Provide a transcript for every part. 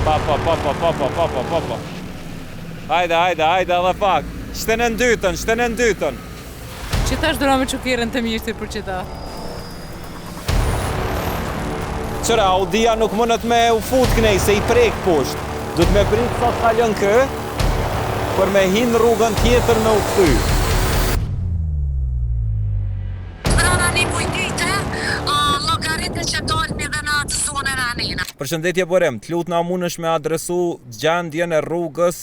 Pa. Hajde edhe pak. Shtenën dytën. Që tash dora me çukirën të mishtit për qita. Qëra, Audia nuk mënët me u fut kënej, se i prek poshtë. Du të me prit sa të kalën kë, për me hinë rrugën tjetër me u këthy. Përshëndetje Borem, t'lut na munësh me adresu gjendjen e rrugës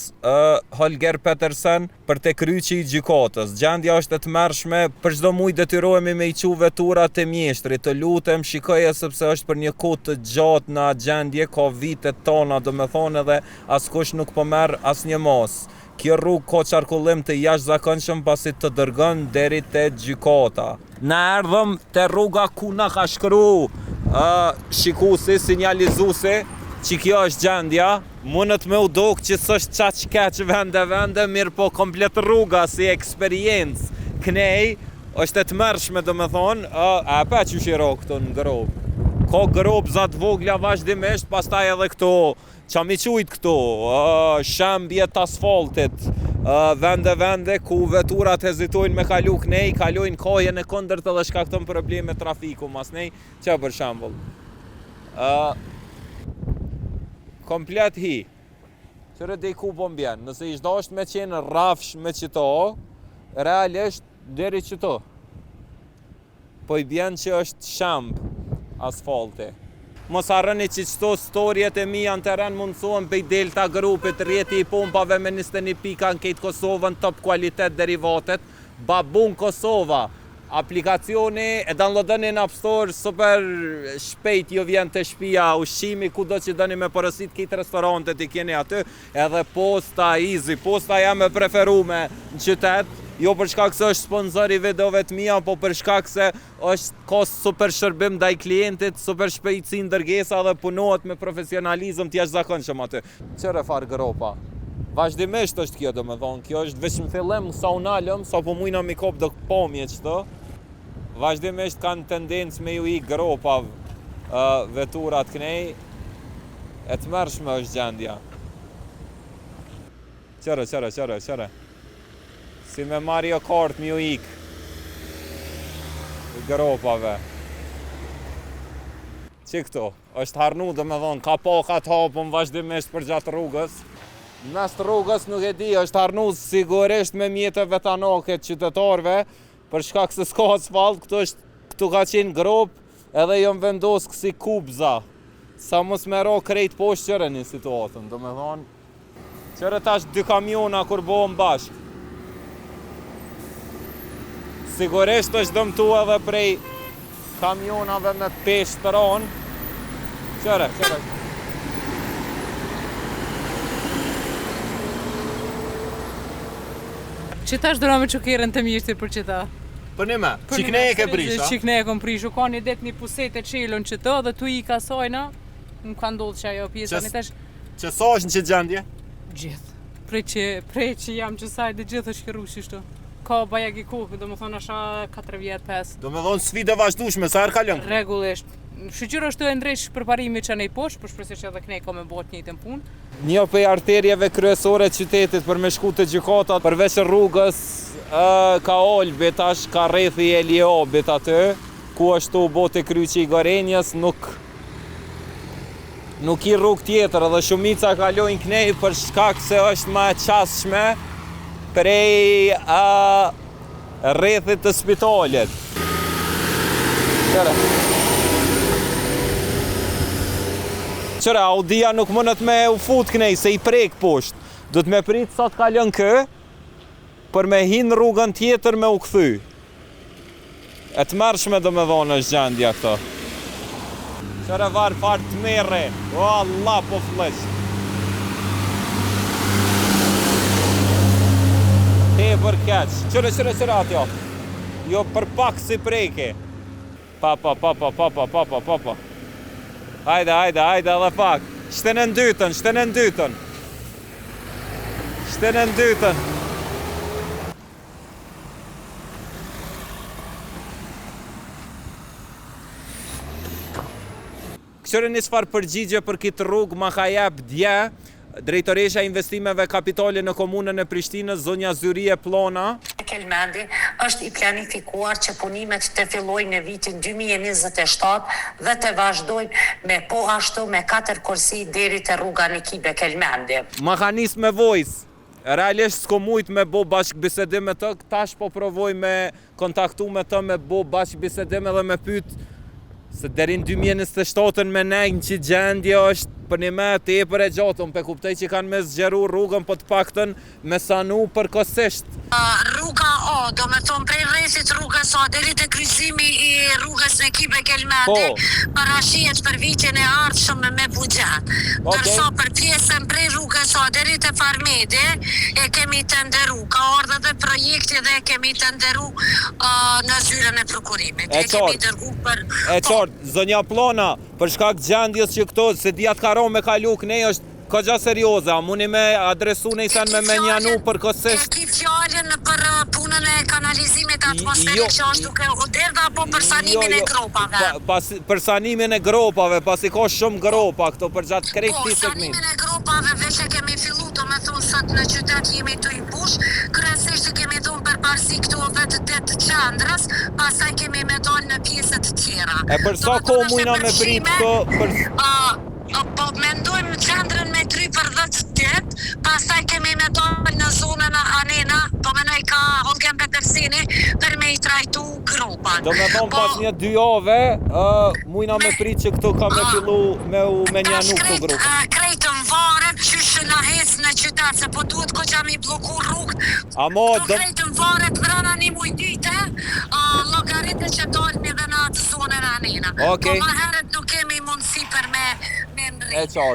Holger Petersen për te kryqi i gjykatës. Gjendja është e tmerrshme, për çdo muj detyrohemi me i qu veturat të mjeshtrit. Të lutem shikoje sepse është për një kohë të gjatë në gjendje, ka vitet tona, domethënë edhe askush nuk po merr asnjë mos. Kjo rrugë ka qarkullim të jashtëzakonshëm pasi të dërgon deri te gjykata. Na erdhëm te rruga ku na ka shkru shikuesi, sinjalizuesi, që kjo është gjendja. Mundet me u dok që s'është qaq keq vende, mirë po komplet rruga si eksperiencë kënej është e tmerrshme domethënë, a pa që shiro këtu në grob. Ka grobza të vogla vazhdimisht, pastaj edhe këto qa mi qujt këtu, shembje të asfaltit, vende ku veturat hezitojnë me kalu kënej, kalojnë kohjen e kundërt edhe shkakton probleme trafiku mas nej, që për shembull. Komplet hi. Qëre dhe i ku po mbjen, nëse i shdasht me qenë rafsh me qëto, realisht deri qëto. Po i bjen që është shemb asfalti. Mos harroni që qëto storjet e mija në teren mundësohen pej Delta grupit, rjeti i pompave me 21 pika në kejtë Kosovën, top kualitet derivatet, Babun Kosova, aplikacioni e downloadoni në App Store, super shpejt ju vjen të shtëpia, ushqimi kudo që doni me porosit këtë restorantet i keni aty, edhe posta easy, posta jam e preferume në qytet. Jo për shkak se është sponsor i videove të mia, po për shkak se ka super shërbim ndaj klientit, super shpejtësi ndërgesa dhe punohet me profesionalizëm të jashtëzakonshëm aty. Çfarë far gropa? Vazhdimisht është kjo domethënë, kjo është vetëm fillim sa u nalëm, sa po mujna mi kop do pomje çto. Vazhdimisht kanë tendencë me ju i gropa veturat kënej. E tmerrshme është gjendja. Qëre. Si me Mario Kart mi u ik gropave. Që këto? është harnu domethënë, ka pakat hapën vazhdimisht për gjatë rrugës. Mes rrugës nuk e di, është harnu sigurisht me mjeteve tanake të qytetarëve, për shkak se s'ka asfalt, këtu ka qenë grop, edhe jom vendos kësi kubza. Sa mos me ro krejt poshtë qëre një situatën, domethënë. Qëre tash 2 kamiona kur bohëm bashkë. Sigurisht është dëmtu edhe prej kamionave me peshë të ronë. Qëre. Që tash dora me qukirën të mishti për qëta? Për një me, qikne e ke prisha? Qikne e kom prishu, ka një det një puset e qelon që të, dhe tu i ka sajna, më ka ndodhë që ajo pjesa një tash. Që sa është në që gjendje? Gjithë. Prej që jam që saj dhe gjithë është kërru shishtu. Ka bajag i kohë, do më thonë asha 4 vjetë 5. Do më thonë sfide vazhdueshme, sa herë kalon? Regullisht. Shqyqyr është të ndresh përparimi që nej poshtë, për shpresë që edhe kënej ka me bot njëjtën punë. Një prej arterjeve kryesore të qytetit për me shku të gjykatat, përveç rrugës ka Olbi, tash ka rrethi Eliobit aty, ku është u bote kryqi i Gorenjës, nuk i rrugë tjetër, edhe shumica kalojnë kënej për shkak se është më e qasshme prej rrethit të spitalit. Qëra, Audia nuk mënët me u fut kënej, se i prek poshtë. Du të me prit sa të kalën kë, për me hinë rrugën tjetër me u këthy. E të mërshme do me dhonë është gjendja këto. Qëre varë farë të mere, o Allah po flesh. Te për keq, qëre atjo. Jo për pak si preke. Pa. Hajde edhe pak. Shtenën dytën. Këshire një çfarë përgjigje për këtë rrugë ma ka jep dje Drejtoresha e Investimeve Kapitale në komunën e Prishtinës, zonja Zyrie Plona. Kelmendi është i planifikuar që punimet të fillojnë në vitin 2027 dhe të vazhdojnë me po ashtu me 4 kursi deri te rruga Nikibe Kelmendi. Ma ka nis me Voice. Realisht s'ko mujt me bo bashkëbisedim me të, tash po provoj me kontaktu me të me bo bashkëbisedim edhe me pyet se deri në 2027 me nejnë që gjendje është për një me të e për e gjatën, pe kuptoj që kanë me zgjeru rrugën për të paktën me sanu përkohësisht. Rruga O, do me thonë prej rrethit rrugës O, deri te kryqëzimi i rrugës Nikibe Kelmendi, parashihet për vitin e ardhshëm me buxhet. Ndërsa për pjesën prej rrugës O deri te Farmedi e kemi tenderu, ka ardhur edhe projekti dhe e kemi tenderu në zyrën e prokurimit. E kemi dërgu për Zonja Plona, për shkak gjendjes që këto, se djatë karon me kalu kënej është kogja serioza, muni me adresu nejsen me menjanu përkohësisht. E ki fjallën për punën e kanalizimit atmosferik që është duke u derdha apo për sanimin e gropave? Për sanimin e gropave, pasi ka shumë gropa këto për gjatë krejt të segmit. Sanimin e gropave veç e kemi fillu, do me thonë sot në qytet jemi të imbush, kryesisht e kemi thonë për parësi këto vetë të qendrës, pastaj kemi me dalë në pjesët të tjera. E për sa ko mujna me prit këto? Po mendojmë qendrën me 3 për 10 dit, pastaj kemi me dalë në zonën e Anena, po menoj ka Holgen Petersini, për me i trajtu gropat. Do me thonë pas një 2 jave, mujna me prit që këto ka me fillu me u menjanu këto grupa. Krejtën varet, qyshë në hecë në qytet, se po duhet ko që mi bloku rrugët. Krejtën varet vrana një mujdite, logaritë që dolmi dhe në atë zonën e Anena. Po ma heret nuk kemi mundësi për me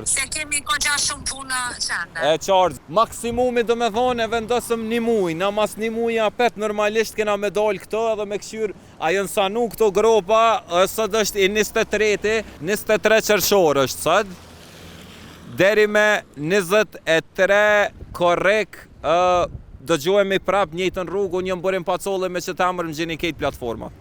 se kemi kogja shumë punë qende. E qartë. Maksimumi do me thonë e vendosëm një muj, na mas një muj apet normalisht kena me dalë këto edhe me këshyr a jënë sanu këto gropa, sot është i 23 qershor është sot, deri me 23 korrek do gjuhemi prap njëjtën rrugë, unë jëmë bërim pacolle me që ta mërë më gjeni kejt platforma.